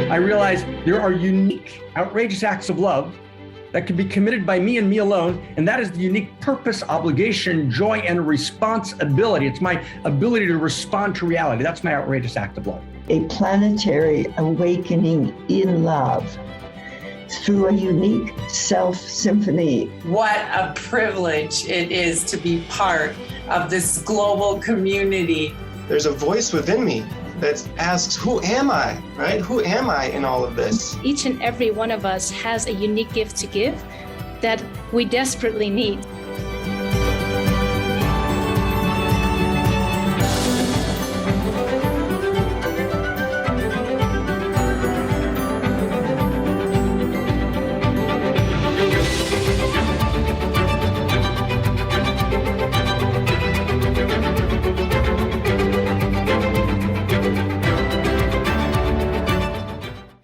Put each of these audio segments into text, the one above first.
I realized there are unique, outrageous acts of love that can be committed by me and me alone, and that is the unique purpose, obligation, joy, and responsibility. It's my ability to respond to reality. That's my outrageous act of love. A planetary awakening in love through a unique self-symphony. What a privilege it is to be part of this global community. There's a voice within me that asks, who am I, right? Who am I in all of this? Each and every one of us has a unique gift to give that we desperately need.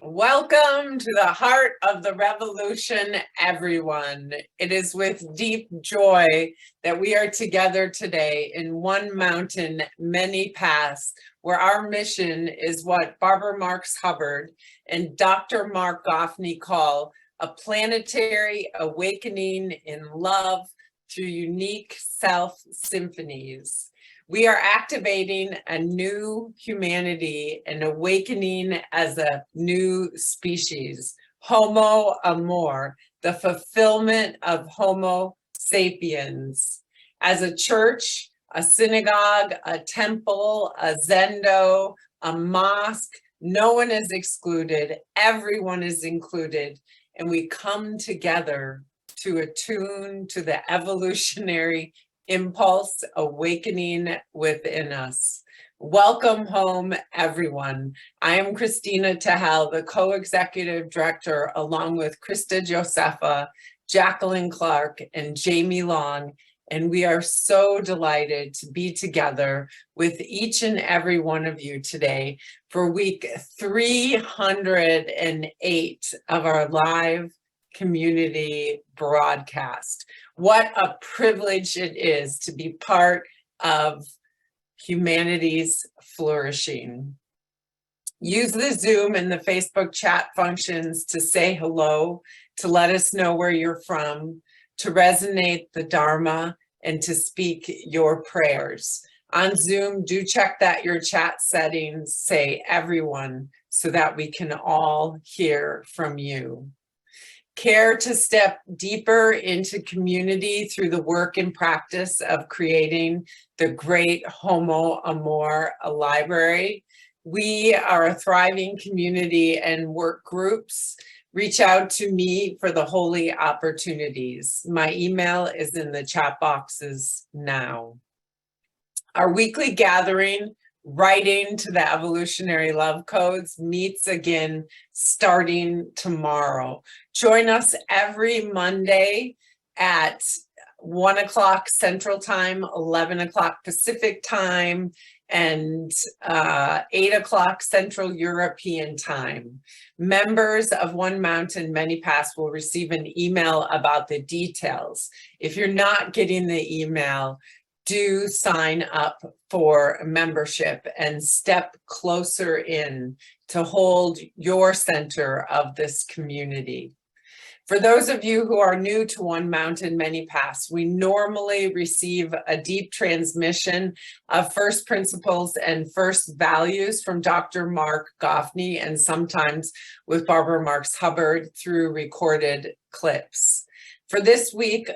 Welcome to the heart of the revolution, everyone. It is with deep joy that we are together today in one mountain, many paths, where our mission is what Barbara Marx Hubbard and Dr. Mark Goffney call a planetary awakening in love through unique self-symphonies. We are activating a new humanity and awakening as a new species, Homo Amor, the fulfillment of Homo sapiens. As a church, a synagogue, a temple, a zendo, a mosque, no one is excluded, everyone is included, and we come together to attune to the evolutionary impulse awakening within us. Welcome home, everyone. I am Christina Tehel, the co-executive director, along with Krista Josepha, Jacqueline Clark, and Jamie Long, and we are so delighted to be together with each and every one of you today for week 308 of our live community broadcast. What a privilege it is to be part of humanity's flourishing. Use the Zoom and the Facebook chat functions to say hello, to let us know where you're from, to resonate the Dharma, and to speak your prayers. On Zoom, do check that your chat settings say everyone so that we can all hear from you. Care to step deeper into community through the work and practice of creating the great Homo Amor library? We are a thriving community and work groups. Reach out to me for the holy opportunities. My email is in the chat boxes now. Our weekly gathering, Writing to the Evolutionary Love Codes, meets again starting tomorrow. Join us every Monday at 1 o'clock Central Time, 11 o'clock Pacific Time, and 8 o'clock Central European Time. Members of One Mountain, Many Paths will receive an email about the details. If you're not getting the email, do sign up for membership and step closer in to hold your center of this community. For those of you who are new to One Mountain, Many Paths, we normally receive a deep transmission of first principles and first values from Dr. Mark Goffney, and sometimes with Barbara Marx Hubbard through recorded clips. For this week,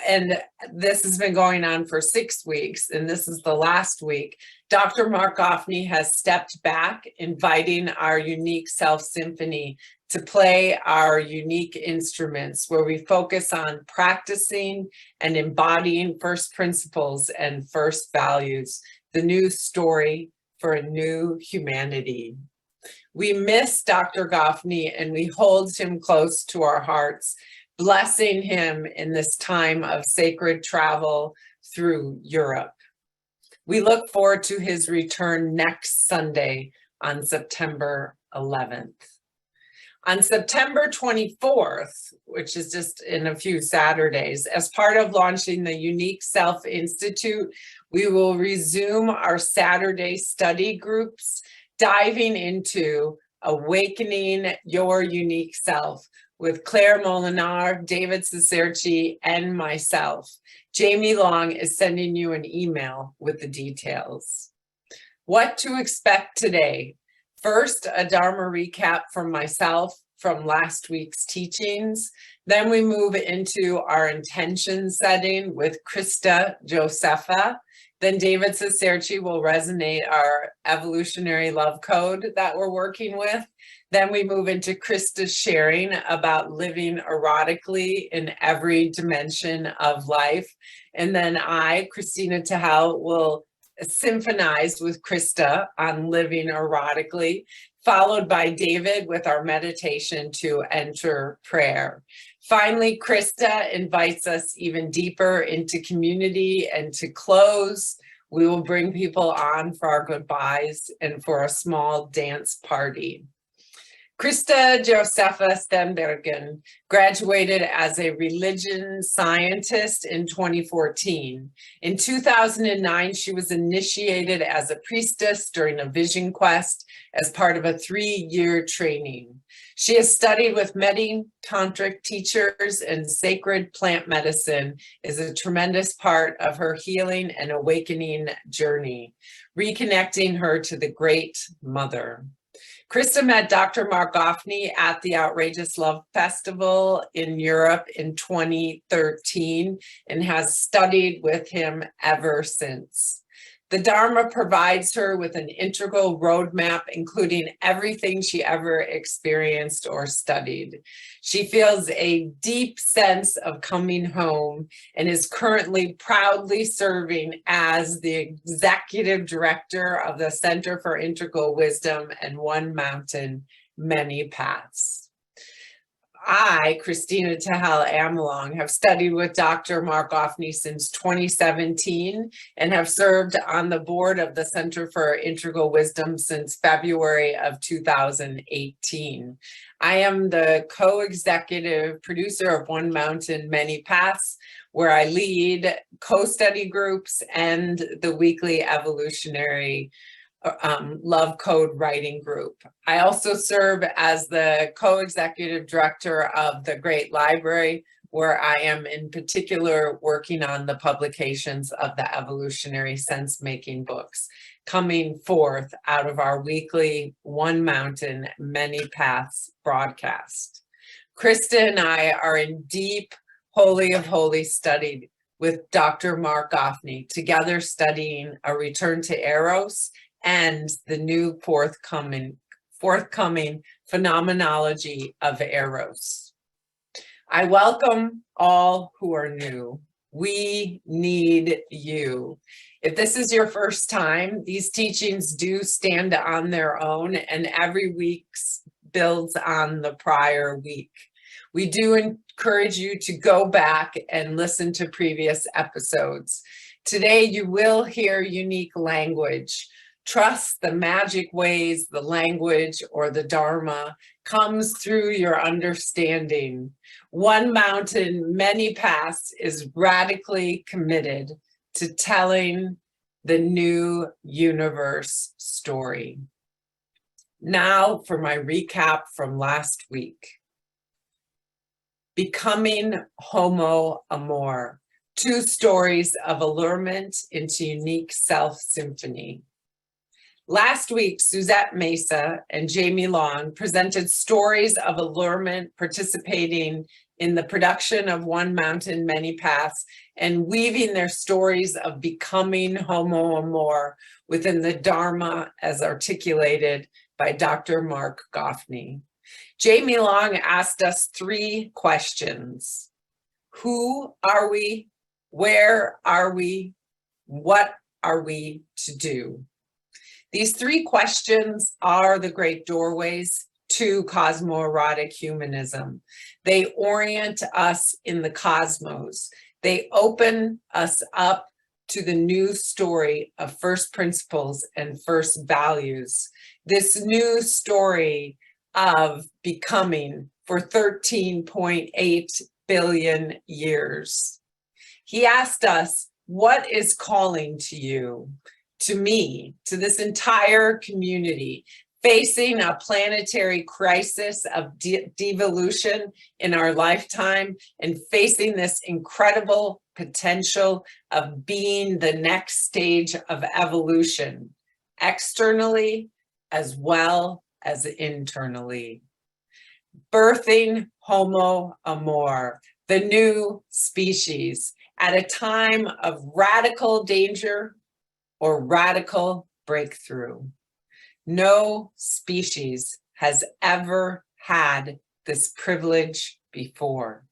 and this has been going on for 6 weeks, and this is the last week, Dr. Mark Goffney has stepped back, inviting our unique self-symphony to play our unique instruments, where we focus on practicing and embodying first principles and first values, the new story for a new humanity. We miss Dr. Goffney, and we hold him close to our hearts, blessing him in this time of sacred travel through Europe. We look forward to his return next Sunday on September 11th. On September 24th, which is just in a few Saturdays, as part of launching the Unique Self Institute, we will resume our Saturday study groups, diving into Awakening Your Unique Self with Claire Molinar, David Cicerci, and myself. Jamie Long is sending you an email with the details. What to expect today? First, a Dharma recap from myself from last week's teachings. Then we move into our intention setting with Krista Josepha. Then David Cicerci will resonate our evolutionary love code that we're working with. Then we move into Krista's sharing about living erotically in every dimension of life. And then I, Christina Tahal, will symphonize with Krista on living erotically, followed by David with our meditation to enter prayer. Finally, Krista invites us even deeper into community, and to close, we will bring people on for our goodbyes and for a small dance party. Krista Josepha Stenbergen graduated as a religion scientist in 2014. In 2009, she was initiated as a priestess during a vision quest as part of a 3-year training. She has studied with many tantric teachers, and sacred plant medicine is a tremendous part of her healing and awakening journey, reconnecting her to the Great Mother. Krista met Dr. Mark Goffney at the Outrageous Love Festival in Europe in 2013 and has studied with him ever since. The Dharma provides her with an integral roadmap, including everything she ever experienced or studied. She feels a deep sense of coming home and is currently proudly serving as the executive director of the Center for Integral Wisdom and One Mountain, Many Paths. I, Christina Tahal Amelong, have studied with Dr. Mark Goffney since 2017 and have served on the board of the Center for Integral Wisdom since February of 2018. I am the co-executive producer of One Mountain, Many Paths, where I lead co-study groups and the weekly evolutionary Love Code writing group. I also serve as the co-executive director of the Great Library, where I am in particular working on the publications of the evolutionary sense-making books coming forth out of our weekly One Mountain, Many Paths broadcast. Krista and I are in deep Holy of Holies study with Dr. Mark Goffney, together studying A Return to Eros and the new forthcoming phenomenology of Eros. I welcome all who are new. We need you. If this is your first time, these teachings do stand on their own, and every week builds on the prior week. We do encourage you to go back and listen to previous episodes. Today, you will hear unique language. Trust the magic ways the language or the Dharma comes through your understanding. One Mountain, Many Paths is radically committed to telling the new universe story. Now for my recap from last week. Becoming Homo Amor, 2 stories of allurement into unique self-symphony. Last week, Suzette Mesa and Jamie Long presented stories of allurement participating in the production of One Mountain, Many Paths, and weaving their stories of becoming Homo Amor within the Dharma as articulated by Dr. Mark Goffney. Jamie Long asked us 3 questions. Who are we? Where are we? What are we to do? These 3 questions are the great doorways to cosmoerotic humanism. They orient us in the cosmos. They open us up to the new story of first principles and first values. This new story of becoming for 13.8 billion years. He asked us, what is calling to you, to me, to this entire community, facing a planetary crisis of devolution in our lifetime and facing this incredible potential of being the next stage of evolution, externally as well as internally. Birthing Homo Amor, the new species, at a time of radical danger or radical breakthrough. No species has ever had this privilege before.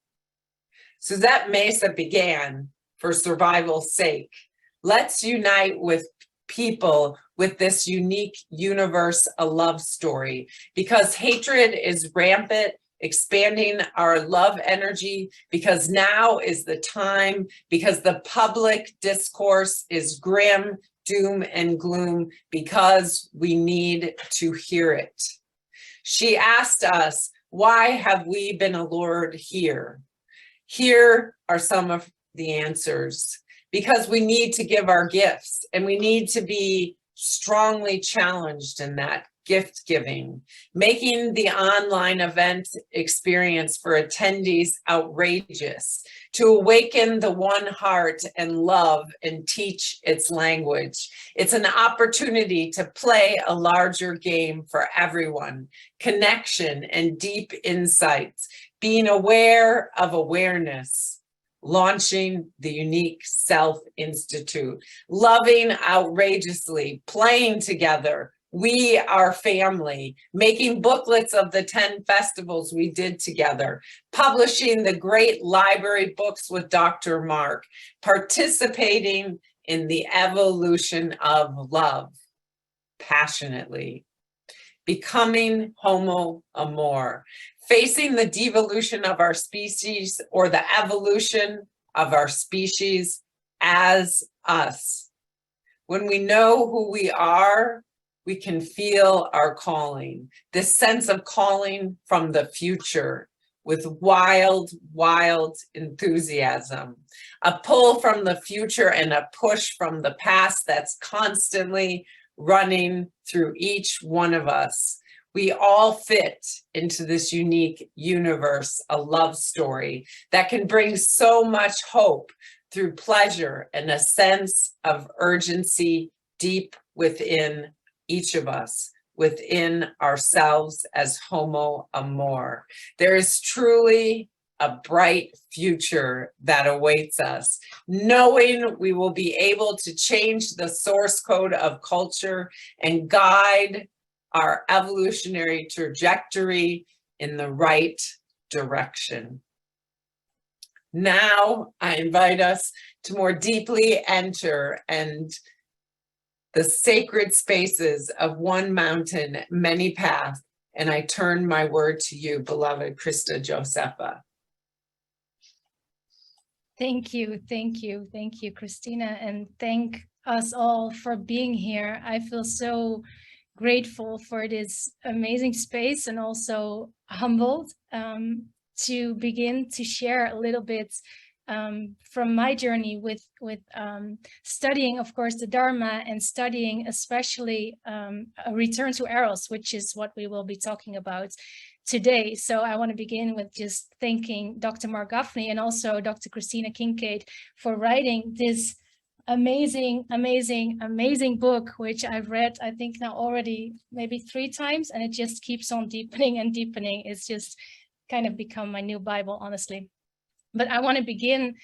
Suzette Mesa began, for survival's sake, let's unite with people with this unique universe, a love story, because hatred is rampant, expanding our love energy, because now is the time, because the public discourse is grim, doom and gloom, because we need to hear it. She asked us, why have we been allured here? Here are some of the answers. Because we need to give our gifts, and we need to be strongly challenged in that gift giving, making the online event experience for attendees outrageous, to awaken the one heart and love and teach its language. It's an opportunity to play a larger game for everyone, connection and deep insights, being aware of awareness, launching the Unique Self Institute, loving outrageously, playing together. We are family, making booklets of the 10 festivals we did together, publishing the great library books with Dr. Mark, participating in the evolution of love passionately, becoming Homo Amor, facing the devolution of our species or the evolution of our species as us. When we know who we are, we can feel our calling, this sense of calling from the future with wild, wild enthusiasm, a pull from the future and a push from the past that's constantly running through each one of us. We all fit into this unique universe, a love story that can bring so much hope through pleasure and a sense of urgency deep within each of us, within ourselves as Homo Amor. There is truly a bright future that awaits us, knowing we will be able to change the source code of culture and guide our evolutionary trajectory in the right direction. Now I invite us to more deeply enter and the sacred spaces of one mountain, many paths, and I turn my word to you, beloved Krista Josepha. Thank you, Christina, and thank us all for being here. I feel so grateful for this amazing space and also humbled to begin to share a little bit from my journey with studying, of course, the Dharma and studying especially a return to Eros, which is what we will be talking about today. So I want to begin with just thanking Dr. Mark Gaffney and also Dr. Christina Kincaid for writing this amazing book, which I've read, I think now already maybe 3 times, and it just keeps on deepening and deepening. It's just kind of become my new Bible, honestly. But I want to begin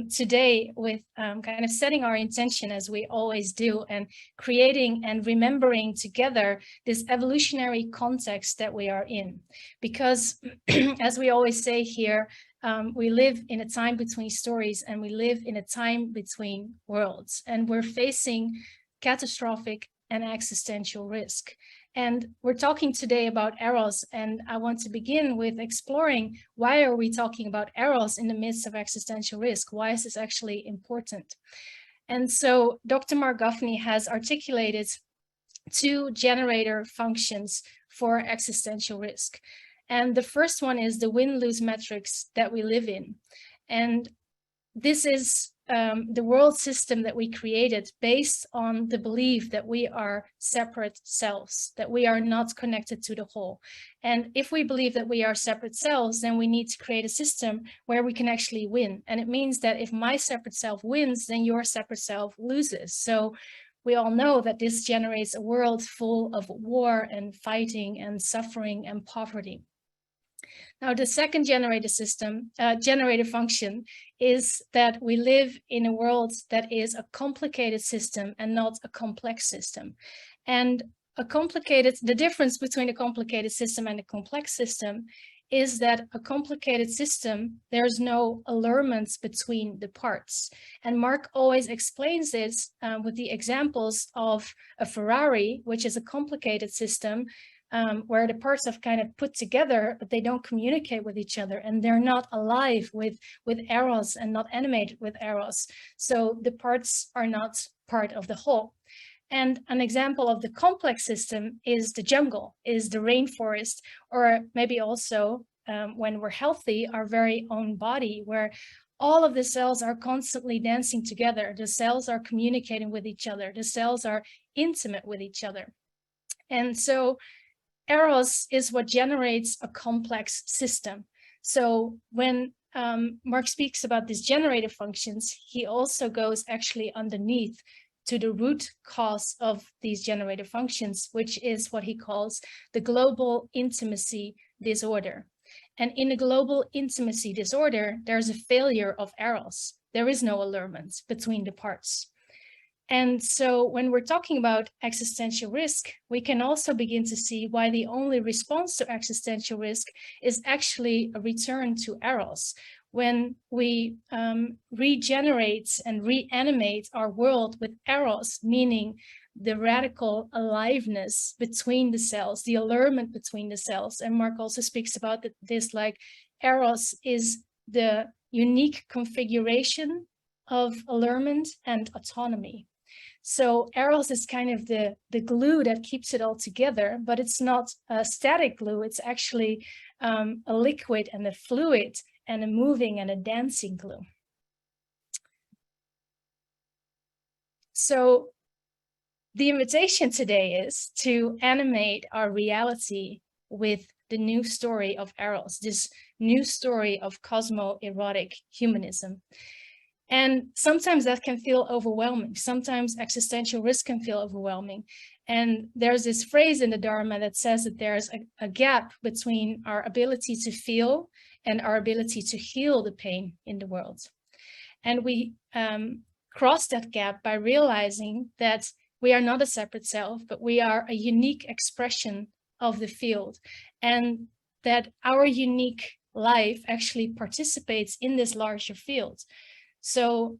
today with kind of setting our intention, as we always do, and creating and remembering together this evolutionary context that we are in. Because as we always say here, we live in a time between stories and we live in a time between worlds, and we're facing catastrophic and existential risk. And we're talking today about Eros, and I want to begin with exploring, why are we talking about Eros in the midst of existential risk? Why is this actually important? And so Dr. Mark Gaffney has articulated 2 generator functions for existential risk. And the first one is the win-lose metrics that we live in. And this is the world system that we created based on the belief that we are separate selves, that we are not connected to the whole. And if we believe that we are separate selves, then we need to create a system where we can actually win. And it means that if my separate self wins, then your separate self loses. So we all know that this generates a world full of war and fighting and suffering and poverty. Now, the second generator function is that we live in a world that is a complicated system and not a complex system. And the difference between a complicated system and a complex system is that a complicated system, there's no allurements between the parts. And Mark always explains this with the examples of a Ferrari, which is a complicated system, where the parts are kind of put together, but they don't communicate with each other, and they're not alive with eros and not animated with eros. So the parts are not part of the whole. And an example of the complex system is the jungle, is the rainforest, or maybe also when we're healthy, our very own body, where all of the cells are constantly dancing together. The cells are communicating with each other. The cells are intimate with each other. And so eros is what generates a complex system. So when Mark speaks about these generator functions, he also goes actually underneath to the root cause of these generator functions, which is what he calls the global intimacy disorder. And in a global intimacy disorder, there's a failure of eros. There is no allurement between the parts. And so when we're talking about existential risk, we can also begin to see why the only response to existential risk is actually a return to eros. When we regenerate and reanimate our world with eros, meaning the radical aliveness between the cells, the allurement between the cells. And Mark also speaks about this, like eros is the unique configuration of allurement and autonomy. So eros is kind of the glue that keeps it all together, but it's not a static glue. It's actually a liquid and a fluid and a moving and a dancing glue. So the invitation today is to animate our reality with the new story of eros, this new story of cosmo-erotic humanism. And sometimes that can feel overwhelming. Sometimes existential risk can feel overwhelming. And there's this phrase in the Dharma that says that there's a gap between our ability to feel and our ability to heal the pain in the world. And we cross that gap by realizing that we are not a separate self, but we are a unique expression of the field. And that our unique life actually participates in this larger field. So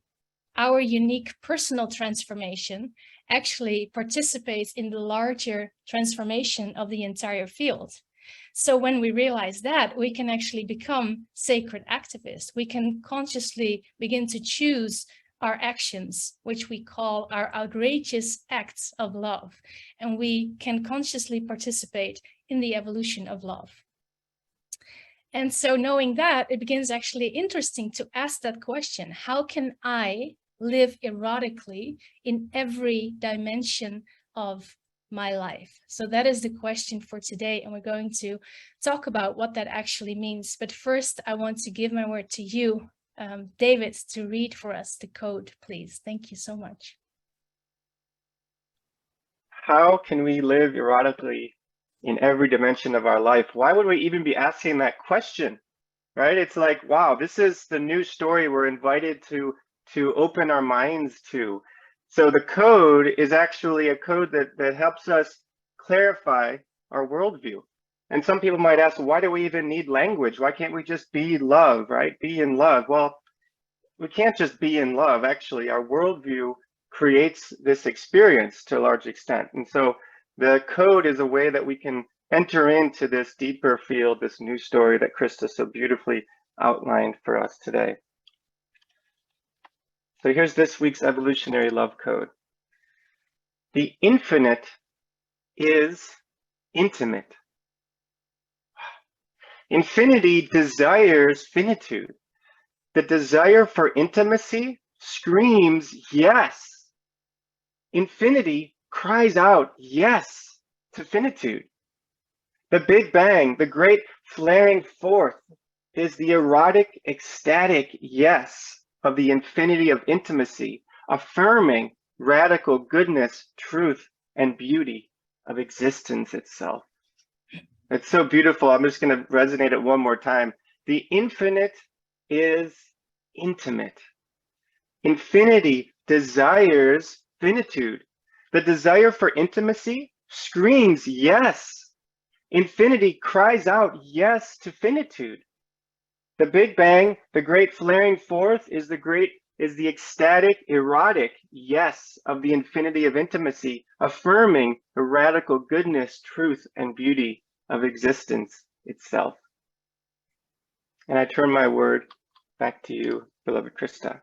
our unique personal transformation actually participates in the larger transformation of the entire field. So when we realize that, we can actually become sacred activists. We can consciously begin to choose our actions, which we call our outrageous acts of love. And we can consciously participate in the evolution of love. And so knowing that, it begins actually interesting to ask that question. How can I live erotically in every dimension of my life? So that is the question for today. And we're going to talk about what that actually means. But first, I want to give my word to you, David, to read for us the code, please. Thank you so much. How can we live erotically in every dimension of our life? Why would we even be asking that question, right? It's like, wow, this is the new story we're invited to open our minds to. So the code is actually a code that helps us clarify our worldview. And some people might ask, why do we even need language? Why can't we just be love, right? Be in love. Well, we can't just be in love. Actually, our worldview creates this experience to a large extent. And so the code is a way that we can enter into this deeper field, this new story that Krista so beautifully outlined for us today. So here's this week's evolutionary love code. The infinite is intimate. Infinity desires finitude. The desire for intimacy screams yes. Infinity cries out yes to finitude. The Big Bang, the great flaring forth, is the erotic, ecstatic yes of the infinity of intimacy, affirming radical goodness, truth, and beauty of existence itself. It's so beautiful. I'm just going to resonate it one more time. The infinite is intimate. Infinity desires finitude. The desire for intimacy screams yes. Infinity cries out yes to finitude. The Big Bang, the great flaring forth, is the ecstatic, erotic yes of the infinity of intimacy, affirming the radical goodness, truth, and beauty of existence itself. And I turn my word back to you, beloved Krista.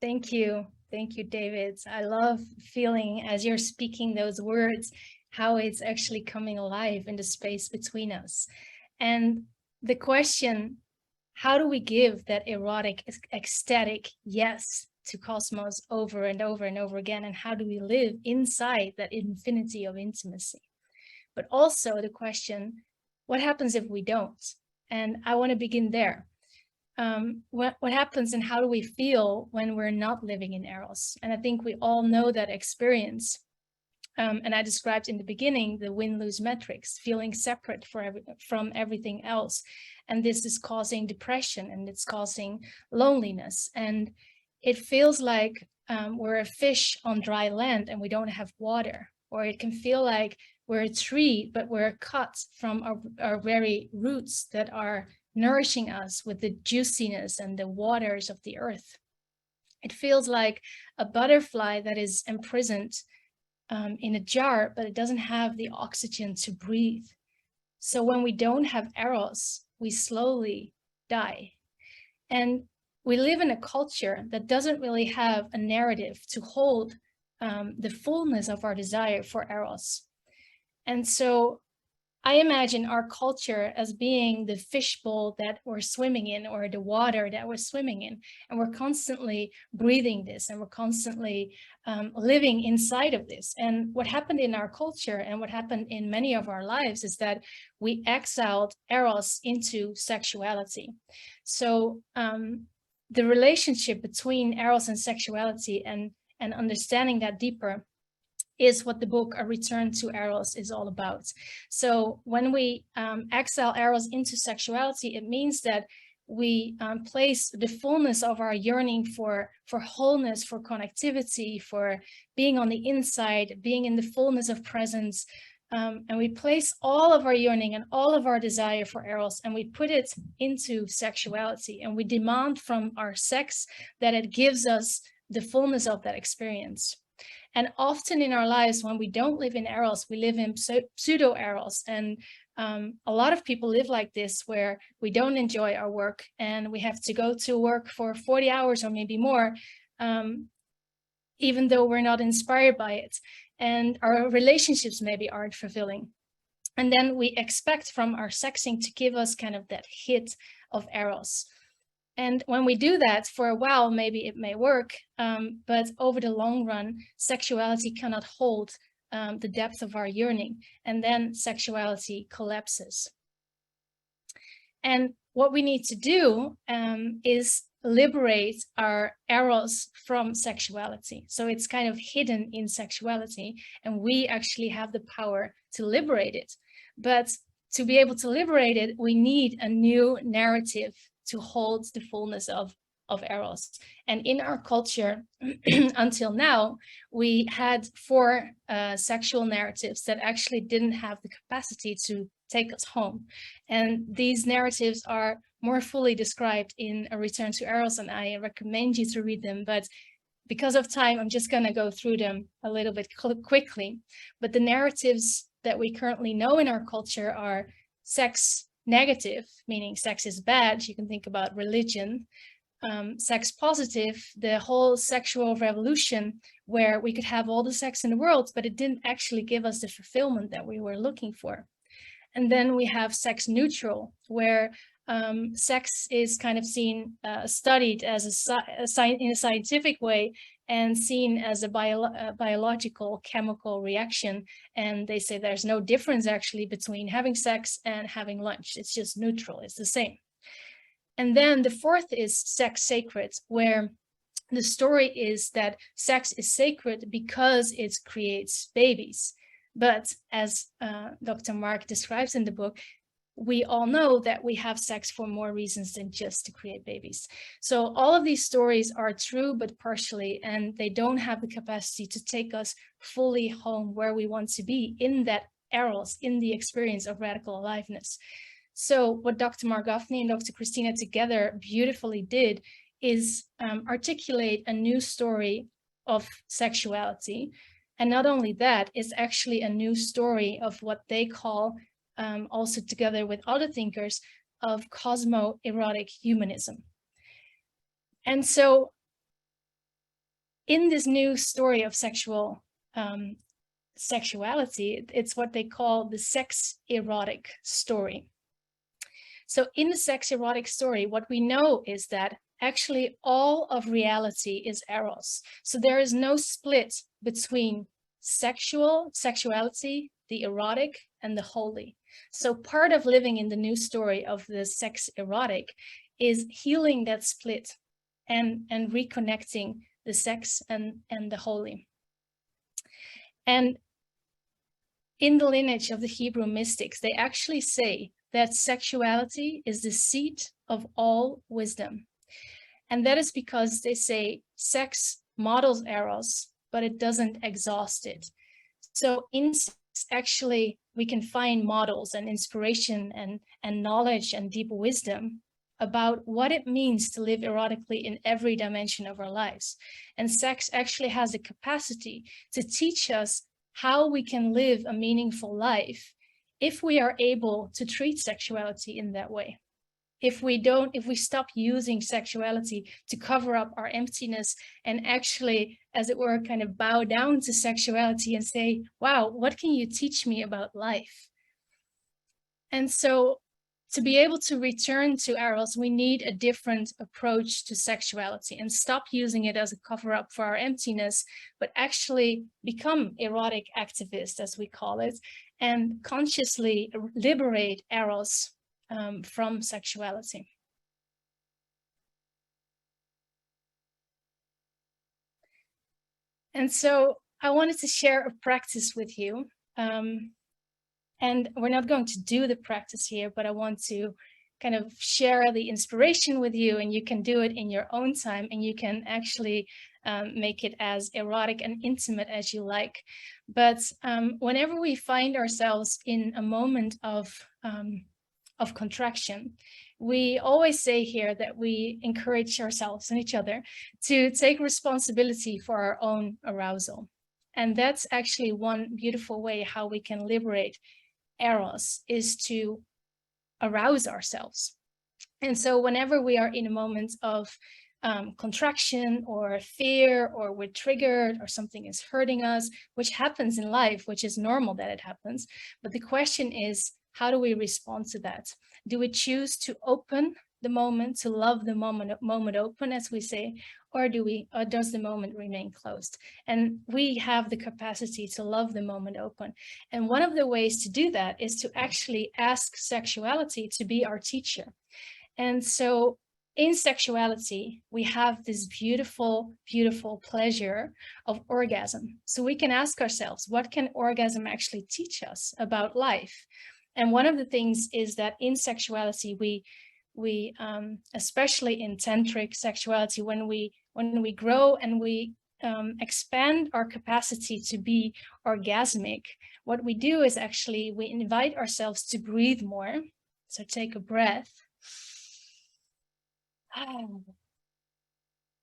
Thank you. Thank you, David. I love feeling as you're speaking those words, how it's actually coming alive in the space between us. And the question, how do we give that erotic, ecstatic yes to cosmos over and over and over again? And how do we live inside that infinity of intimacy? But also the question, what happens if we don't? And I want to begin there. What happens and how do we feel when we're not living in Eros? And I think we all know that experience. And I described in the beginning the win-lose metrics, feeling separate from everything else. And this is causing depression and it's causing loneliness. And it feels like we're a fish on dry land and we don't have water. Or it can feel like we're a tree, but we're cut from our very roots that are nourishing us with the juiciness and the waters of the earth. It feels like a butterfly that is imprisoned in a jar, but it doesn't have the oxygen to breathe. So when we don't have Eros, we slowly die. And we live in a culture that doesn't really have a narrative to hold the fullness of our desire for Eros. And so I imagine our culture as being the fishbowl that we're swimming in, or the water that we're swimming in. And we're constantly breathing this and we're constantly living inside of this. And what happened in our culture and what happened in many of our lives is that we exiled Eros into sexuality. So the relationship between Eros and sexuality and understanding that deeper is what the book A Return to Eros is all about. So when we exile Eros into sexuality, it means that we place the fullness of our yearning for wholeness, for connectivity, for being on the inside, being in the fullness of presence. And we place all of our yearning and all of our desire for Eros, and we put it into sexuality. And we demand from our sex that it gives us the fullness of that experience. And often in our lives, when we don't live in Eros, we live in pseudo-Eros. And a lot of people live like this, where we don't enjoy our work and we have to go to work for 40 hours or maybe more, even though we're not inspired by it. And our relationships maybe aren't fulfilling. And then we expect from our sexing to give us kind of that hit of Eros. And when we do that for a while, maybe it may work, but over the long run, sexuality cannot hold the depth of our yearning, and then sexuality collapses. And what we need to do is liberate our Eros from sexuality. So it's kind of hidden in sexuality, and we actually have the power to liberate it. But to be able to liberate it, we need a new narrative to hold the fullness of Eros. And in our culture, until now, we had 4 sexual narratives that actually didn't have the capacity to take us home. And these narratives are more fully described in A Return to Eros, and I recommend you to read them. But because of time, I'm just going to go through them a little bit quickly. But the narratives that we currently know in our culture are sex negative, meaning sex is bad. You can think about religion. Sex positive, the whole sexual revolution, where we could have all the sex in the world, but it didn't actually give us the fulfillment that we were looking for. And then we have sex neutral, where sex is kind of seen, studied as in a scientific way and seen as a biological chemical reaction. And they say there's no difference actually between having sex and having lunch. It's just neutral, it's the same. And then the fourth is sex sacred, where the story is that sex is sacred because it creates babies. But as Dr. Mark describes in the book, we all know that we have sex for more reasons than just to create babies. So all of these stories are true, but partially, and they don't have the capacity to take us fully home where we want to be in that eros, in the experience of radical aliveness. So what Dr. Mark Goffney and Dr. Christina together beautifully did is articulate a new story of sexuality. And not only that, it's actually a new story of what they call, also together with other thinkers, of cosmo-erotic humanism. And so in this new story of sexuality, it's what they call the sex erotic story. So in the sex erotic story, what we know is that actually all of reality is eros. So there is no split between sexuality, the erotic, and the holy. So part of living in the new story of the sex erotic is healing that split and reconnecting the sex and the holy. And in the lineage of the Hebrew mystics, they actually say that sexuality is the seat of all wisdom. And that is because they say sex models eros, but it doesn't exhaust it. So in sex, actually, we can find models and inspiration and knowledge and deep wisdom about what it means to live erotically in every dimension of our lives. And sex actually has the capacity to teach us how we can live a meaningful life if we are able to treat sexuality in that way. If we stop using sexuality to cover up our emptiness and actually, as it were, kind of bow down to sexuality and say, wow, what can you teach me about life? And so to be able to return to eros, we need a different approach to sexuality and stop using it as a cover up for our emptiness, but actually become erotic activists, as we call it, and consciously liberate eros from sexuality. And so I wanted to share a practice with you. And we're not going to do the practice here, but I want to kind of share the inspiration with you, and you can do it in your own time, and you can actually make it as erotic and intimate as you like. But whenever we find ourselves in a moment of contraction, we always say here that we encourage ourselves and each other to take responsibility for our own arousal. And that's actually one beautiful way how we can liberate eros, is to arouse ourselves. And so whenever we are in a moment of contraction or fear, or we're triggered, or something is hurting us, which happens in life, which is normal that it happens. But the question is, how do we respond to that? Do we choose to open the moment, to love the moment open, as we say, or does the moment remain closed? And we have the capacity to love the moment open. And one of the ways to do that is to actually ask sexuality to be our teacher. And so in sexuality, we have this beautiful, beautiful pleasure of orgasm. So we can ask ourselves, what can orgasm actually teach us about life? And one of the things is that in sexuality, we especially in tantric sexuality, when we grow and we expand our capacity to be orgasmic, what we do is actually we invite ourselves to breathe more. So take a breath.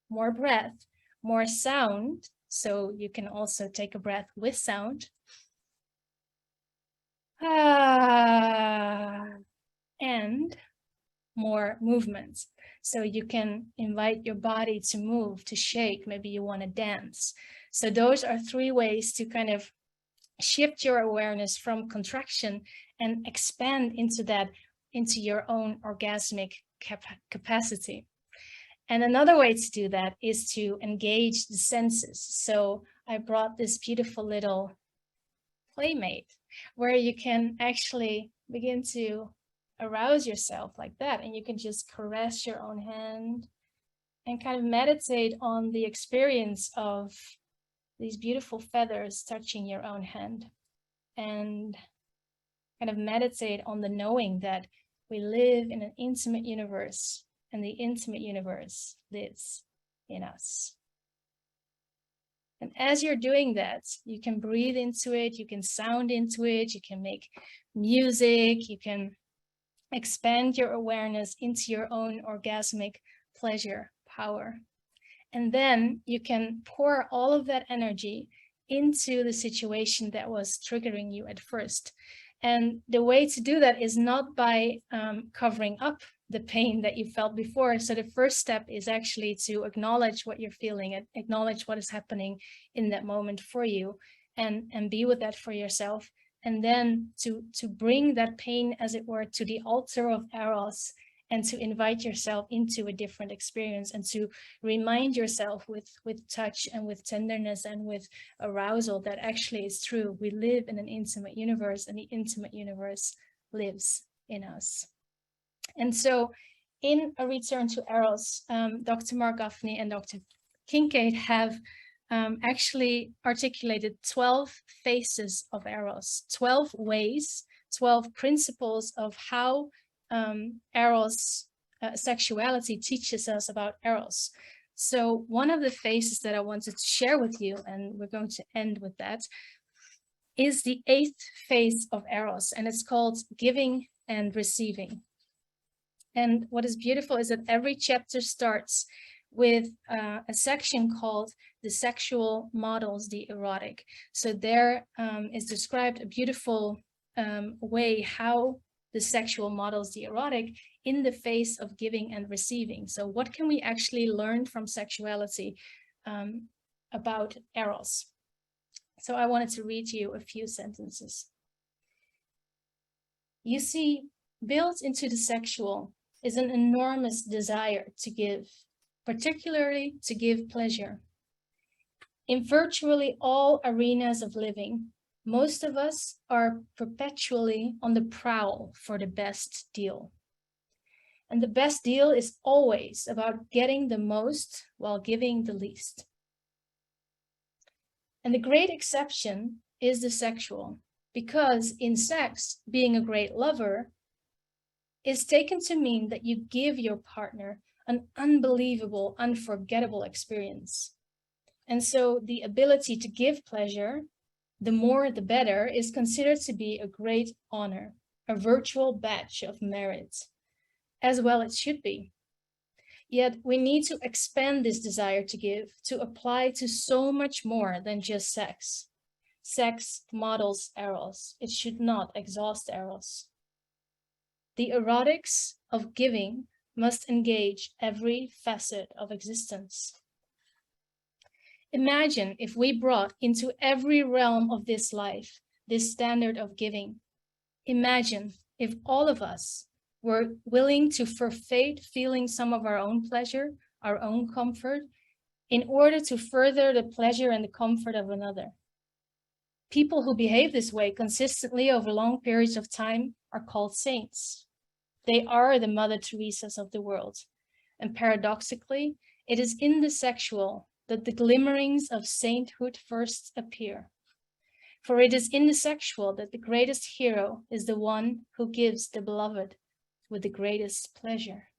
More breath, more sound. So you can also take a breath with sound. And more movements. So you can invite your body to move, to shake. Maybe you want to dance. So those are 3 ways to kind of shift your awareness from contraction and expand into that, into your own orgasmic capacity. And another way to do that is to engage the senses. So I brought this beautiful little playmate where you can actually begin to arouse yourself like that. And you can just caress your own hand and kind of meditate on the experience of these beautiful feathers touching your own hand, and kind of meditate on the knowing that we live in an intimate universe, and the intimate universe lives in us. And as you're doing that, you can breathe into it, you can sound into it, you can make music, you can expand your awareness into your own orgasmic pleasure power. And then you can pour all of that energy into the situation that was triggering you at first. And the way to do that is not by covering up the pain that you felt before. So the first step is actually to acknowledge what you're feeling, and acknowledge what is happening in that moment for you, and be with that for yourself. And then to bring that pain, as it were, to the altar of Eros, and to invite yourself into a different experience, and to remind yourself with touch and with tenderness and with arousal that actually is true. We live in an intimate universe, and the intimate universe lives in us. And so in A Return to Eros, Dr. Mark Gaffney and Dr. Kincaid have actually articulated 12 faces of Eros, 12 ways, 12 principles of how Eros, sexuality teaches us about Eros. So one of the faces that I wanted to share with you, and we're going to end with that, is the 8th phase of Eros, and it's called Giving and Receiving. And what is beautiful is that every chapter starts with a section called The Sexual Models the Erotic. So there is described a beautiful way how the sexual models the erotic in the face of giving and receiving. So what can we actually learn from sexuality about Eros? So I wanted to read you a few sentences. You see, built into the sexual is an enormous desire to give, particularly to give pleasure. In virtually all arenas of living, most of us are perpetually on the prowl for the best deal. And the best deal is always about getting the most while giving the least. And the great exception is the sexual, because in sex, being a great lover is taken to mean that you give your partner an unbelievable, unforgettable experience. And so the ability to give pleasure, the more the better, is considered to be a great honor, a virtual badge of merit, as well it should be. Yet we need to expand this desire to give to apply to so much more than just sex. Sex models Eros. It should not exhaust Eros. The erotics of giving must engage every facet of existence. Imagine if we brought into every realm of this life this standard of giving. Imagine if all of us were willing to forfeit feeling some of our own pleasure, our own comfort, in order to further the pleasure and the comfort of another. People who behave this way consistently over long periods of time are called saints. They are the Mother Teresas of the world. And paradoxically, it is in the sexual that the glimmerings of sainthood first appear. For it is in the sexual that the greatest hero is the one who gives the beloved with the greatest pleasure.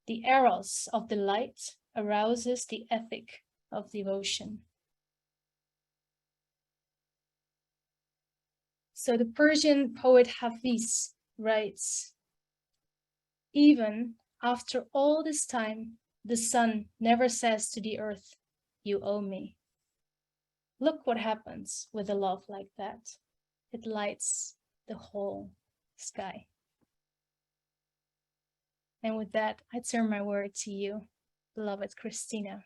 The eros of the light arouses the ethic of devotion. So the Persian poet Hafiz writes, even after all this time, the sun never says to the earth, you owe me. Look what happens with a love like that. It lights the whole sky. And with that, I turn my word to you, beloved Christina.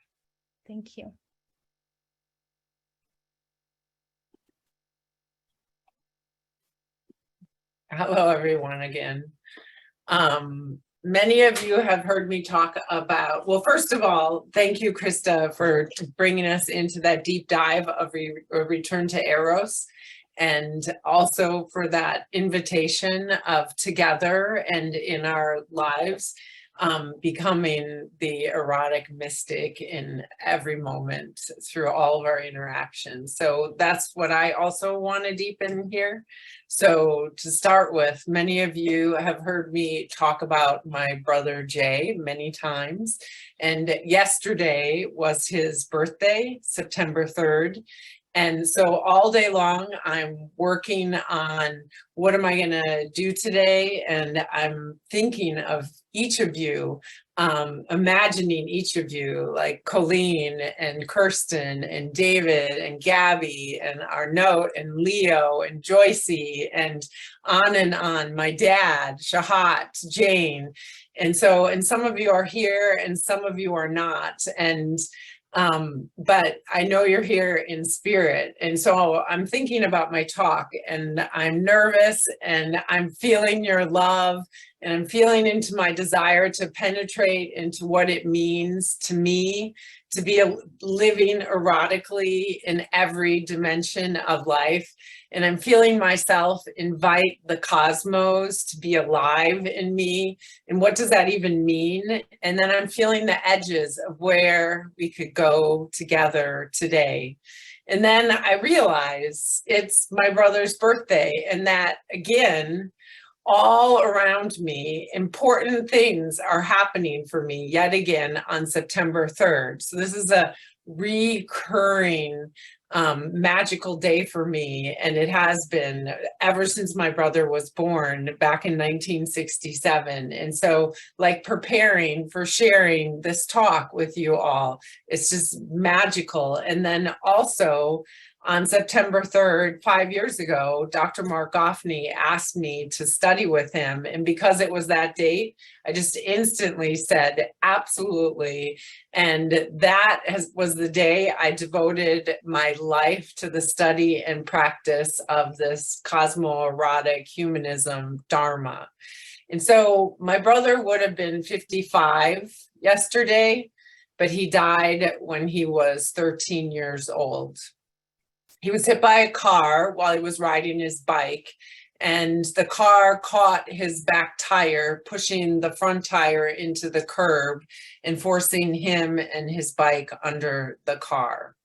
Thank you. Hello, everyone, again. Many of you have heard me talk about, well, first of all, thank you, Krista, for bringing us into that deep dive of Return to Eros, and also for that invitation of together and in our lives, becoming the erotic mystic in every moment through all of our interactions. So that's what I also want to deepen here. So to start with, many of you have heard me talk about my brother Jay many times. And yesterday was his birthday, September 3rd. And so all day long, I'm working on what am I going to do today? And I'm thinking of each of you, imagining each of you, like Colleen and Kirsten and David and Gabby and Arnaud and Leo and Joycey and on, my dad, Shahat, Jane. And so, and some of you are here and some of you are not. But I know you're here in spirit. And so I'm thinking about my talk and I'm nervous and I'm feeling your love and I'm feeling into my desire to penetrate into what it means to me to be living erotically in every dimension of life. And I'm feeling myself invite the cosmos to be alive in me. And what does that even mean? And then I'm feeling the edges of where we could go together today. And then I realize it's my brother's birthday, and that again, all around me, important things are happening for me yet again on September 3rd. So this is a recurring magical day for me, and it has been ever since my brother was born back in 1967. And so, like, preparing for sharing this talk with you all, it's just magical. And then also on September 3rd, 5 years ago, Dr. Mark Goffney asked me to study with him. And because it was that date, I just instantly said, absolutely. And that was the day I devoted my life to the study and practice of this cosmoerotic humanism dharma. And so my brother would have been 55 yesterday, but he died when he was 13 years old. He was hit by a car while he was riding his bike, and the car caught his back tire, pushing the front tire into the curb and forcing him and his bike under the car.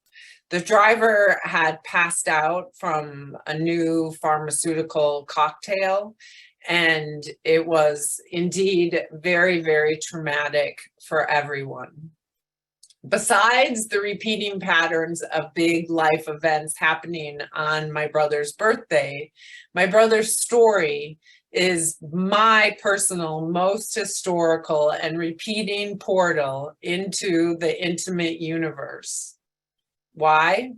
The driver had passed out from a new pharmaceutical cocktail, and it was indeed very, very traumatic for everyone. Besides the repeating patterns of big life events happening on my brother's birthday, my brother's story is my personal, most historical and repeating portal into the intimate universe. Why?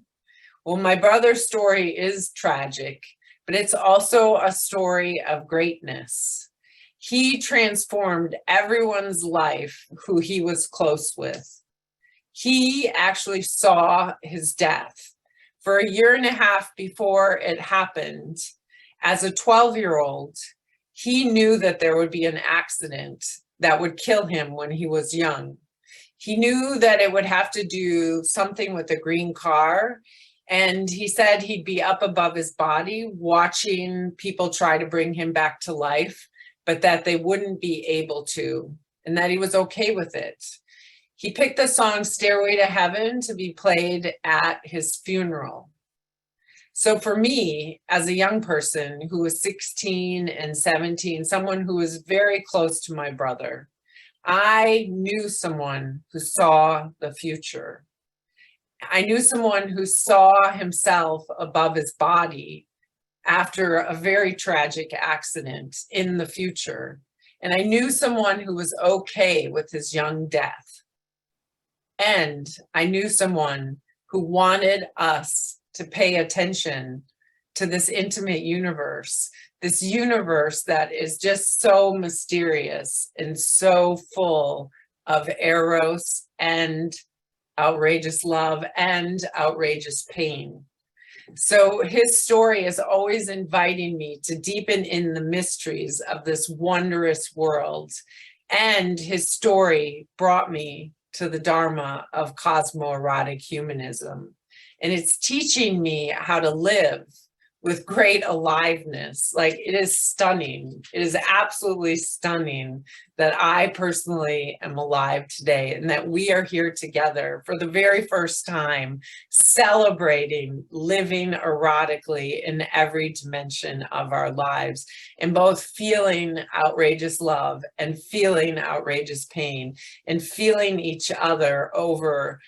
Well, my brother's story is tragic, but it's also a story of greatness. He transformed everyone's life who he was close with. He actually saw his death. For a year and a half before it happened, as a 12-year-old, he knew that there would be an accident that would kill him when he was young. He knew that it would have to do something with a green car, and he said he'd be up above his body watching people try to bring him back to life, but that they wouldn't be able to, and that he was okay with it. He picked the song Stairway to Heaven to be played at his funeral. So for me, as a young person who was 16 and 17, someone who was very close to my brother, I knew someone who saw the future. I knew someone who saw himself above his body after a very tragic accident in the future. And I knew someone who was okay with his young death. And I knew someone who wanted us to pay attention to this intimate universe, this universe that is just so mysterious and so full of eros and outrageous love and outrageous pain. So his story is always inviting me to deepen in the mysteries of this wondrous world. And his story brought me to the Dharma of cosmoerotic humanism. And it's teaching me how to live with great aliveness. Like, it is stunning. It is absolutely stunning that I personally am alive today and that we are here together for the very first time, celebrating living erotically in every dimension of our lives, and both feeling outrageous love and feeling outrageous pain and feeling each other over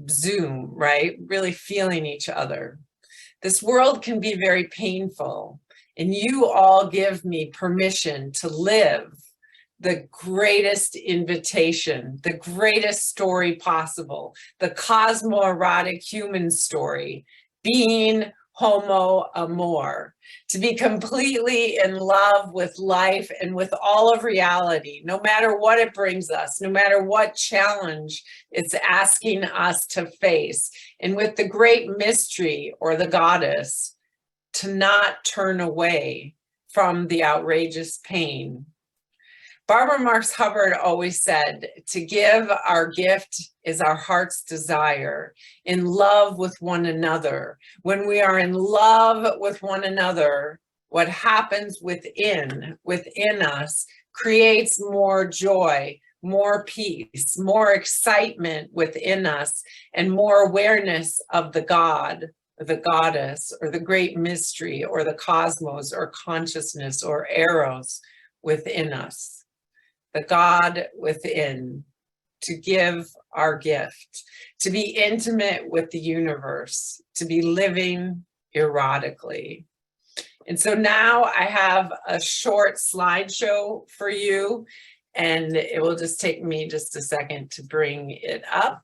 Zoom, right? Really feeling each other. This world can be very painful, and you all give me permission to live the greatest invitation, the greatest story possible, the cosmoerotic human story, being homo amor, to be completely in love with life and with all of reality, no matter what it brings us, no matter what challenge it's asking us to face. And with the great mystery or the goddess, to not turn away from the outrageous pain. Barbara Marx Hubbard always said, to give our gift is our heart's desire, in love with one another. When we are in love with one another, what happens within us creates more joy, more peace, more excitement within us, and more awareness of the God, or the goddess, or the great mystery, or the cosmos, or consciousness, or eros within us. The God within, to give our gift, to be intimate with the universe, to be living erotically. And so now I have a short slideshow for you, and it will just take me just a second to bring it up.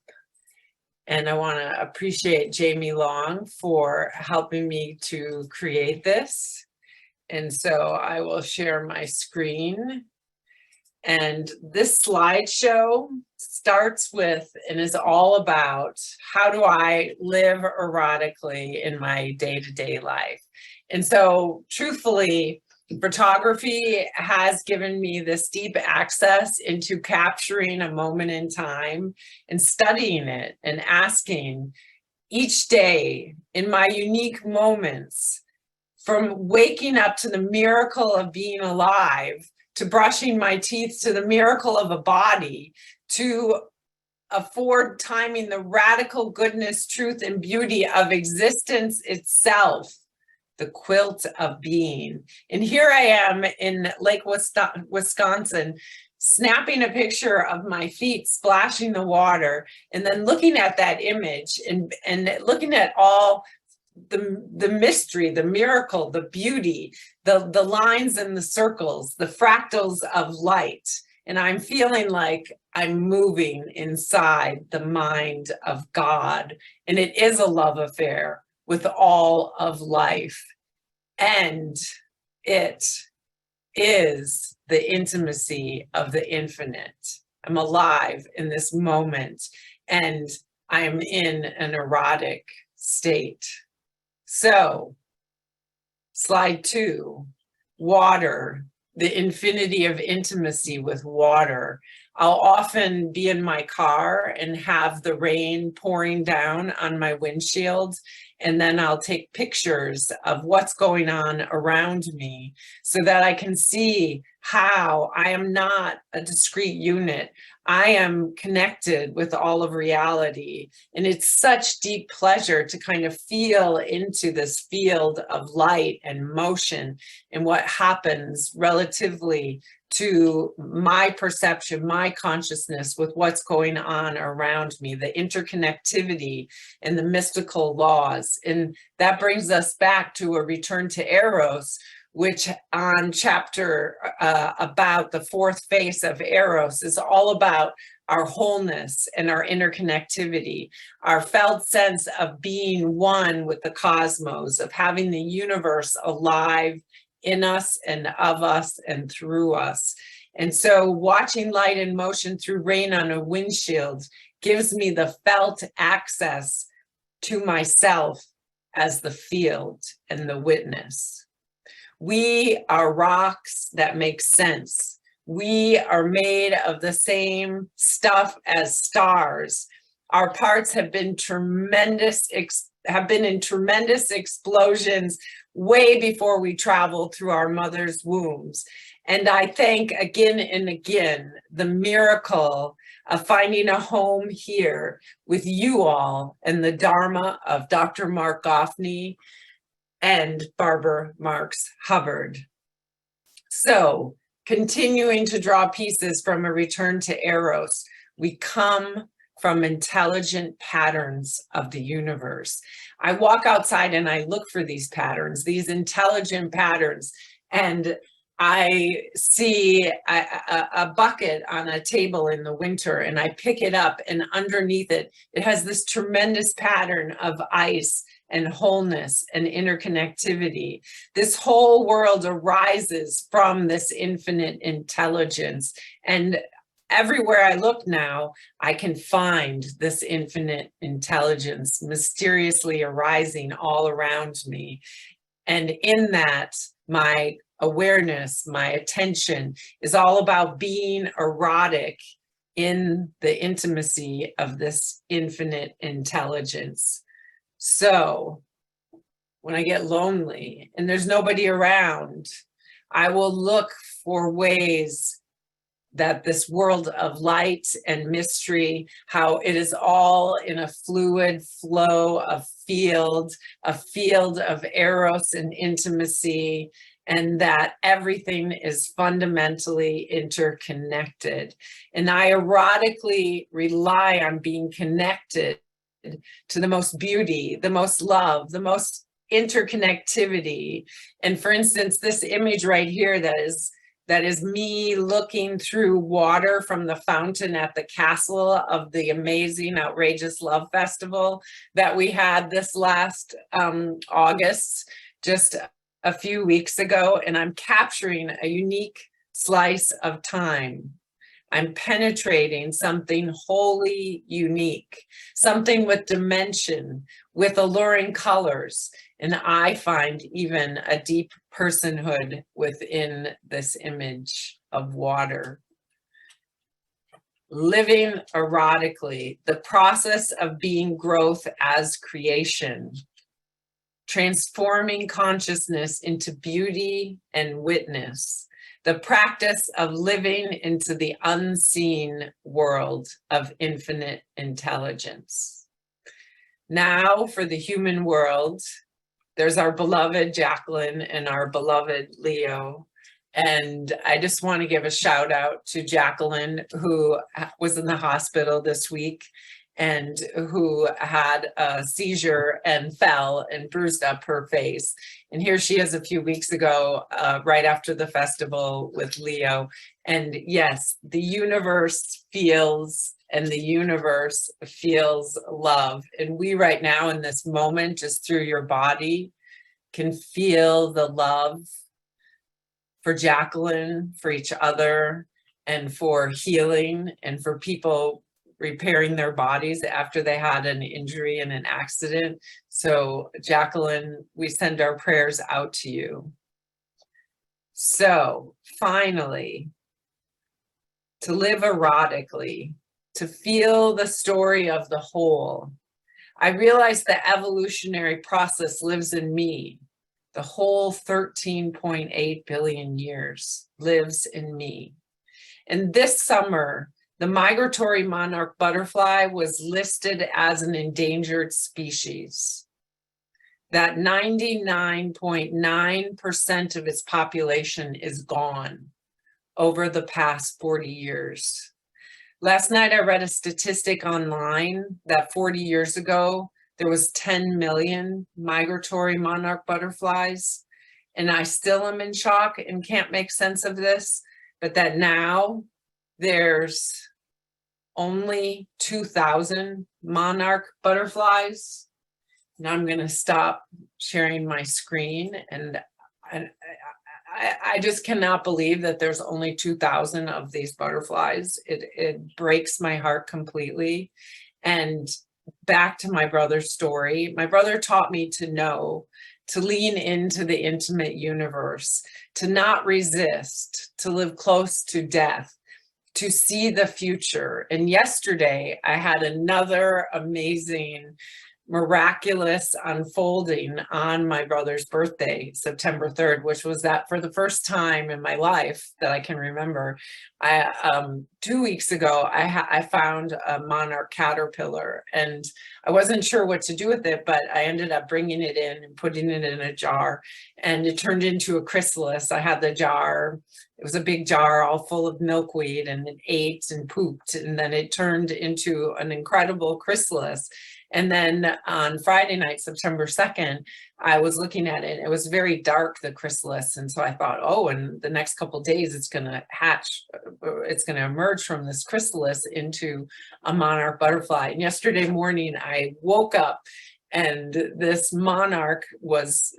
And I want to appreciate Jamie Long for helping me to create this. And so I will share my screen. And this slideshow starts with and is all about, how do I live erotically in my day-to-day life? And so truthfully, photography has given me this deep access into capturing a moment in time and studying it and asking each day in my unique moments, from waking up to the miracle of being alive, to brushing my teeth, to the miracle of a body, to afford timing the radical goodness, truth, and beauty of existence itself, the quilt of being. And here I am in Lake Wisconsin, snapping a picture of my feet splashing the water, and then looking at that image and looking at all the mystery, the miracle, the beauty, the lines and the circles, the fractals of light. And I'm feeling like I'm moving inside the mind of God. And it is a love affair with all of life. And it is the intimacy of the infinite. I'm alive in this moment, and I'm in an erotic state. So, slide 2, water, the infinity of intimacy with water. I'll often be in my car and have the rain pouring down on my windshield, and then I'll take pictures of what's going on around me so that I can see how I am not a discrete unit. I am connected with all of reality. And it's such deep pleasure to kind of feel into this field of light and motion and what happens relatively to my perception, my consciousness with what's going on around me, the interconnectivity and the mystical laws. And that brings us back to a return to Eros, which on chapter about the fourth face of Eros is all about our wholeness and our interconnectivity, our felt sense of being one with the cosmos, of having the universe alive in us and of us and through us. And so watching light in motion through rain on a windshield gives me the felt access to myself as the field and the witness. We are rocks that make sense. We are made of the same stuff as stars. Our parts have been in tremendous explosions way before we traveled through our mother's wombs. And I thank again and again the miracle of finding a home here with you all and the Dharma of Dr. Mark Goffney and Barbara Marx Hubbard. So, continuing to draw pieces from A Return to Eros, we come from intelligent patterns of the universe. I walk outside and I look for these patterns, these intelligent patterns, and I see a bucket on a table in the winter, and I pick it up, and underneath it, it has this tremendous pattern of ice and wholeness and interconnectivity. This whole world arises from this infinite intelligence. And everywhere I look now, I can find this infinite intelligence mysteriously arising all around me. And in that, my awareness, my attention is all about being erotic in the intimacy of this infinite intelligence. So when I get lonely and there's nobody around, I will look for ways that this world of light and mystery, how it is all in a fluid flow of field, a field of eros and intimacy, and that everything is fundamentally interconnected. And I erotically rely on being connected to the most beauty, the most love, the most interconnectivity. And for instance, this image right here that is me looking through water from the fountain at the castle of the amazing Outrageous Love Festival that we had this last August, just a few weeks ago, and I'm capturing a unique slice of time. I'm penetrating something wholly unique, something with dimension, with alluring colors. And I find even a deep personhood within this image of water. Living erotically, the process of being growth as creation, transforming consciousness into beauty and witness, the practice of living into the unseen world of infinite intelligence. Now for the human world, there's our beloved Jacqueline and our beloved Leo. And I just want to give a shout out to Jacqueline, who was in the hospital this week and who had a seizure and fell and bruised up her face. And here she is a few weeks ago, right after the festival with Leo. And yes, the universe feels, and the universe feels love. And we right now in this moment, just through your body, can feel the love for Jacqueline, for each other, and for healing, and for people repairing their bodies after they had an injury and an accident. So Jacqueline, we send our prayers out to you. So finally, to live erotically, to feel the story of the whole, I realize the evolutionary process lives in me. The whole 13.8 billion years lives in me. And this summer, the migratory monarch butterfly was listed as an endangered species. That 99.9% of its population is gone over the past 40 years. Last night I read a statistic online that 40 years ago, there was 10 million migratory monarch butterflies. And I still am in shock and can't make sense of this, but that now there's only 2,000 monarch butterflies. Now I'm going to stop sharing my screen, and I just cannot believe that there's only 2,000 of these butterflies. It breaks my heart completely. And back to my brother's story, my brother taught me to know, to lean into the intimate universe, to not resist, to live close to death, to see the future. And yesterday I had another amazing, miraculous unfolding on my brother's birthday, September 3rd, which was that for the first time in my life that I can remember, 2 weeks ago, I found a monarch caterpillar, and I wasn't sure what to do with it, but I ended up bringing it in and putting it in a jar, and it turned into a chrysalis. I had the jar. It was a big jar all full of milkweed, and it ate and pooped, and then it turned into an incredible chrysalis. And then on Friday night, September 2nd, I was looking at it. It was very dark, the chrysalis. And so I thought, oh, in the next couple of days, it's going to hatch. It's going to emerge from this chrysalis into a monarch butterfly. And yesterday morning, I woke up and this monarch was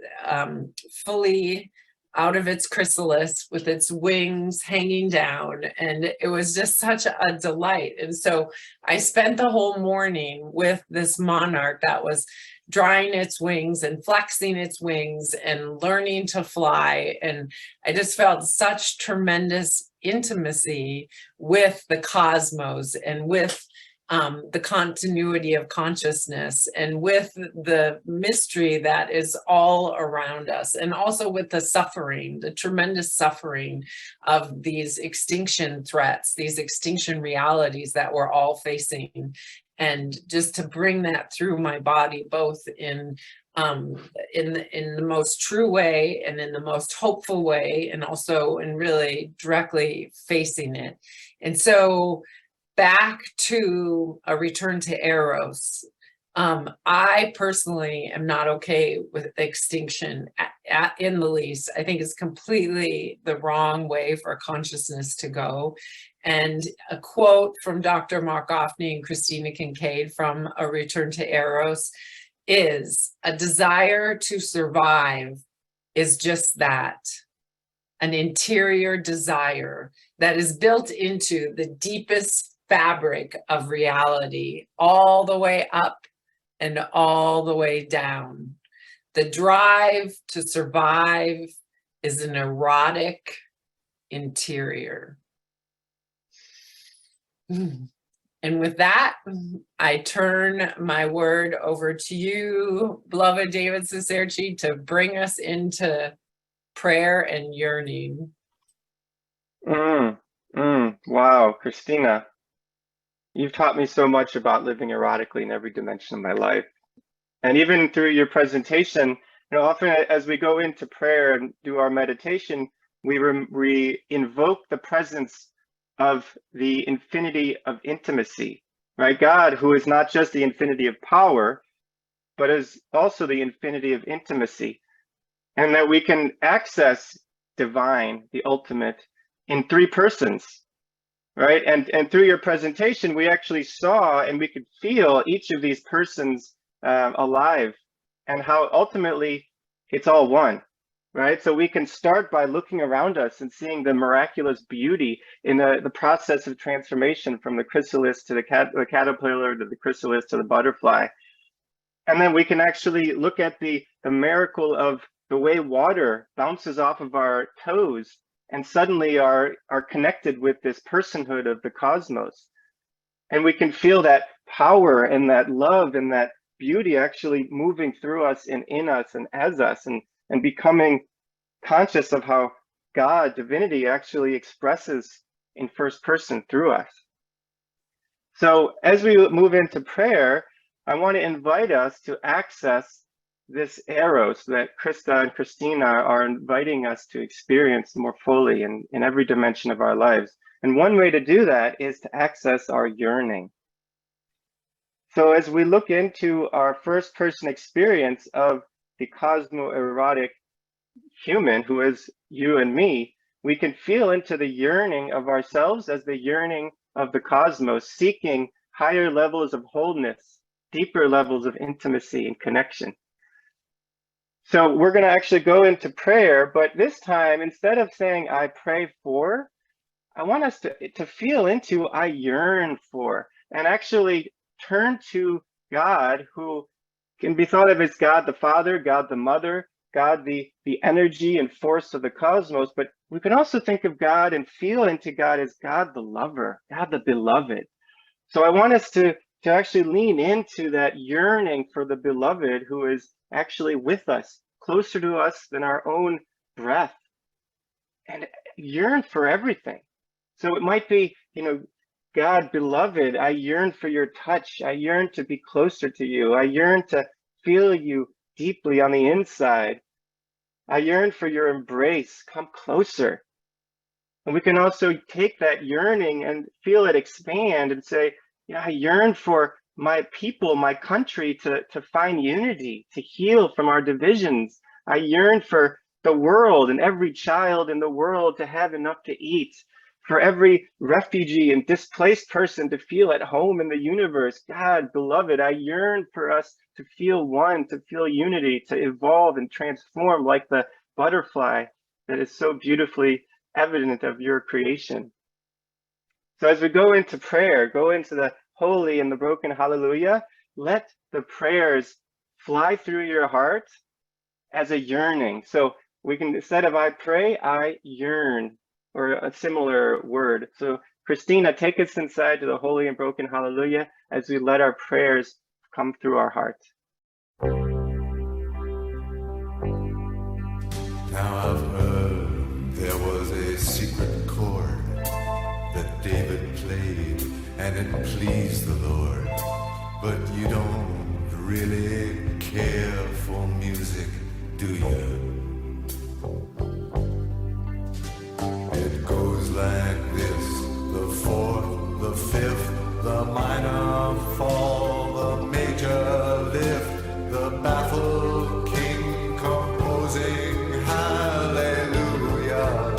fully out of its chrysalis with its wings hanging down. And it was just such a delight. And so I spent the whole morning with this monarch that was drying its wings and flexing its wings and learning to fly. And I just felt such tremendous intimacy with the cosmos and with the continuity of consciousness and with the mystery that is all around us, and also with the suffering, the tremendous suffering of these extinction threats, these extinction realities that we're all facing. And just to bring that through my body, both in the most true way and in the most hopeful way, and also in really directly facing it. And so back to a return to Eros. I personally am not okay with extinction in the least. I think it's completely the wrong way for consciousness to go. And a quote from Dr. Mark Offney and Christina Kincaid from A Return to Eros is, "A desire to survive is just that, an interior desire that is built into the deepest fabric of reality, all the way up and all the way down. The drive to survive is an erotic interior." And with that, I turn my word over to you, beloved David Cicerci, to bring us into prayer and yearning. Wow, Christina. You've taught me so much about living erotically in every dimension of my life. And even through your presentation, often as we go into prayer and do our meditation, we invoke the presence of the infinity of intimacy, right? God, who is not just the infinity of power, but is also the infinity of intimacy. And that we can access divine, the ultimate, in three persons. Right, and through your presentation, we actually saw and we could feel each of these persons alive, and how ultimately it's all one, right? So we can start by looking around us and seeing the miraculous beauty in the process of transformation from the chrysalis to the caterpillar, to the chrysalis to the butterfly. And then we can actually look at the miracle of the way water bounces off of our toes and suddenly are connected with this personhood of the cosmos. And we can feel that power and that love and that beauty actually moving through us and in us and as us, and becoming conscious of how God, divinity, actually expresses in first person through us. So as we move into prayer, I want to invite us to access this Eros that Krista and Christina are inviting us to experience more fully in every dimension of our lives. And one way to do that is to access our yearning. So as we look into our first person experience of the cosmo-erotic human, who is you and me, we can feel into the yearning of ourselves as the yearning of the cosmos, seeking higher levels of wholeness, deeper levels of intimacy and connection. So we're going to actually go into prayer, but this time, instead of saying I pray for, I want us to feel into I yearn for, and actually turn to God who can be thought of as God the Father, God the Mother, God the energy and force of the cosmos, but we can also think of God and feel into God as God the lover, God the beloved. So I want us to actually lean into that yearning for the beloved who is actually with us, closer to us than our own breath, and yearn for everything. So it might be, God, beloved, I yearn for your touch. I yearn to be closer to you. I yearn to feel you deeply on the inside. I yearn for your embrace. Come closer. And we can also take that yearning and feel it expand and say, yeah, I yearn for my people, my country to find unity, to heal from our divisions. I yearn for the world and every child in the world to have enough to eat, for every refugee and displaced person to feel at home in the universe. God, beloved, I yearn for us to feel one, to feel unity, to evolve and transform like the butterfly that is so beautifully evident of your creation. So as we go into prayer, go into the holy and the broken hallelujah, let the prayers fly through your heart as a yearning. So we can, instead of I pray, I yearn, or a similar word. So Christina, take us inside to the holy and broken hallelujah as we let our prayers come through our heart. Now I've heard there was a secret chord that David played and it pleased the Lord. But you don't really care for music, do you? It goes like this: the fourth, the fifth, the minor fall, the major lift, the baffled king composing hallelujah.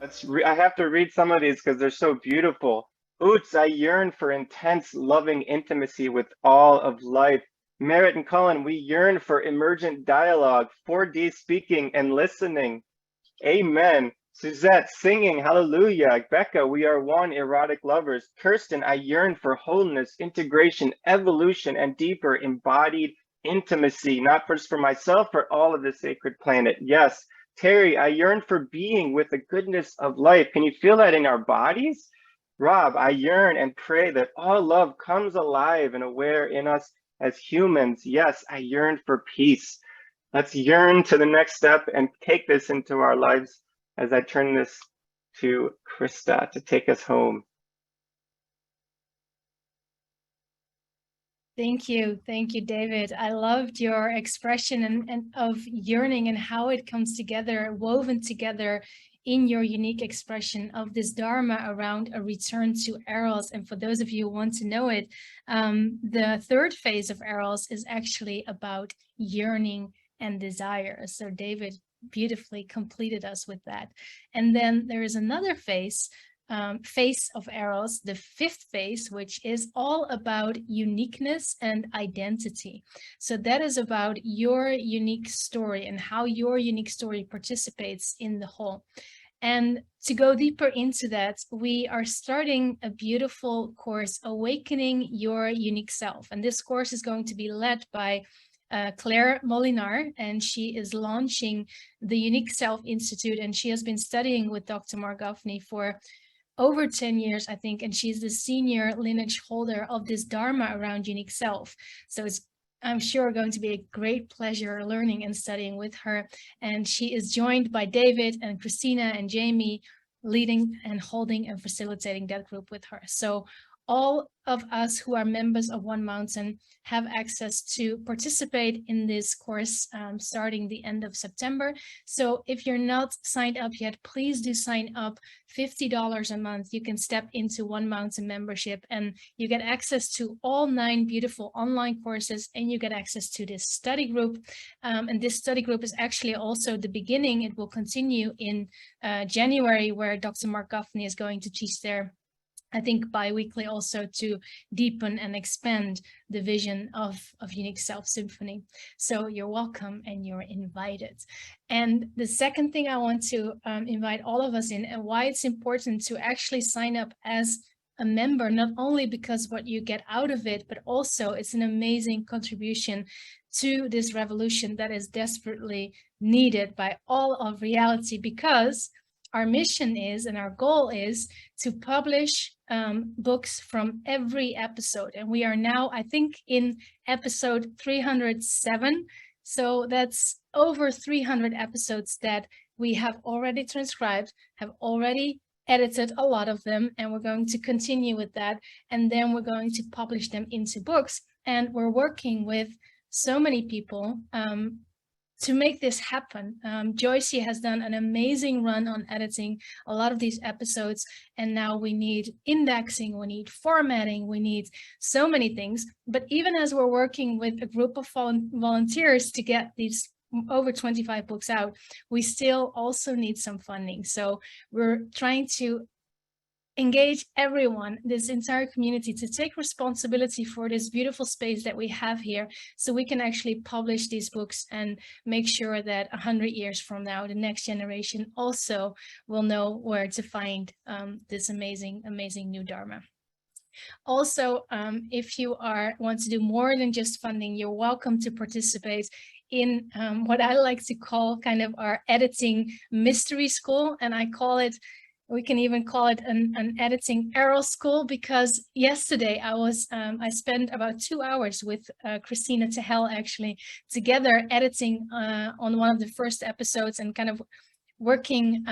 I have to read some of these because they're so beautiful. Oots, I yearn for intense, loving intimacy with all of life. Merritt and Cullen, we yearn for emergent dialogue, 4D speaking and listening. Amen. Suzette, singing, hallelujah. Becca, we are one, erotic lovers. Kirsten, I yearn for wholeness, integration, evolution, and deeper embodied intimacy, not just for myself, for all of the sacred planet. Yes. Terry, I yearn for being with the goodness of life. Can you feel that in our bodies? Rob, I yearn and pray that all love comes alive and aware in us as humans. Yes, I yearn for peace. Let's yearn to the next step and take this into our lives as I turn this to Krista to take us home. Thank you, David. I loved your expression and of yearning and how it comes together, woven together in your unique expression of this Dharma around a return to Eros. And for those of you who want to know it, the third phase of Eros is actually about yearning and desire. So David beautifully completed us with that. And then there is another phase of Eros, the fifth phase, which is all about uniqueness and identity. So that is about your unique story and how your unique story participates in the whole. And to go deeper into that, we are starting a beautiful course, Awakening Your Unique Self. And this course is going to be led by Claire Molinar, and she is launching the Unique Self Institute, and she has been studying with Dr. Mark Gafni for over 10 years, I think, and she's the senior lineage holder of this Dharma around unique self. So it's, I'm sure, going to be a great pleasure learning and studying with her. And she is joined by David and Christina and Jamie, leading and holding and facilitating that group with her. So all of us who are members of One Mountain have access to participate in this course starting the end of September. So if you're not signed up yet, please do sign up. $50 a month. You can step into One Mountain membership and you get access to all 9 beautiful online courses, and you get access to this study group. And this study group is actually also the beginning. It will continue in January, where Dr. Mark Gafni is going to teach there, I think, bi-weekly, also to deepen and expand the vision of Unique Self Symphony. So you're welcome and you're invited. And the second thing I want to invite all of us in, and why it's important to actually sign up as a member, not only because what you get out of it, but also it's an amazing contribution to this revolution that is desperately needed by all of reality, because our mission is, and our goal is, to publish books from every episode. And we are now, I think, in episode 307. So that's over 300 episodes that we have already transcribed, have already edited a lot of them, and we're going to continue with that. And then we're going to publish them into books. And we're working with so many people to make this happen. Joyce has done an amazing run on editing a lot of these episodes, and now we need indexing, we need formatting, we need so many things. But even as we're working with a group of volunteers to get these over 25 books out, we still also need some funding. So we're trying to engage everyone, this entire community, to take responsibility for this beautiful space that we have here, so we can actually publish these books and make sure that 100 years from now, the next generation also will know where to find this amazing new Dharma. Also, if you want to do more than just funding, you're welcome to participate in what I like to call kind of our editing mystery school, and I call it, we can even call it an editing Eros school, because yesterday I spent about 2 hours with Christina Tehel actually together editing on one of the first episodes, and kind of working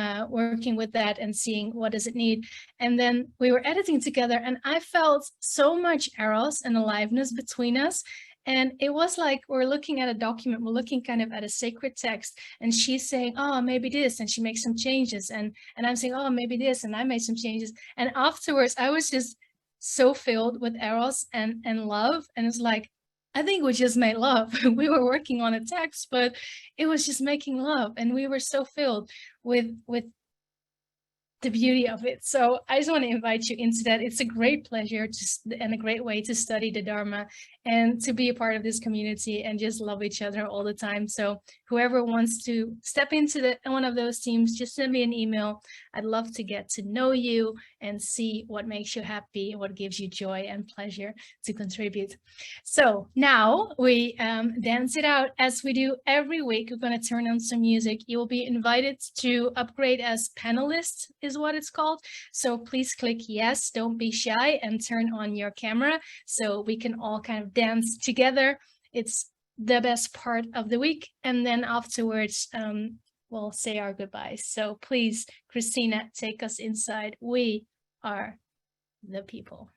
with that and seeing what does it need. And then we were editing together, and I felt so much Eros and aliveness between us. And it was like we're looking at a document, we're looking kind of at a sacred text, and she's saying, oh, maybe this, and she makes some changes, and I'm saying, oh, maybe this, and I made some changes. And afterwards, I was just so filled with Eros and love, and it's like, I think we just made love. We were working on a text, but it was just making love, and we were so filled with the beauty of it. So I just want to invite you into that. It's a great pleasure and a great way to study the Dharma and to be a part of this community and just love each other all the time. So whoever wants to step into one of those teams, just send me an email. I'd love to get to know you and see what makes you happy, what gives you joy and pleasure to contribute. So now we dance it out as we do every week. We're going to turn on some music. You will be invited to upgrade as panelists, is what it's called. So please click yes, don't be shy, and turn on your camera so we can all kind of dance together. It's the best part of the week. And then afterwards, we'll say our goodbyes. So please, Christina, take us inside. We are the people.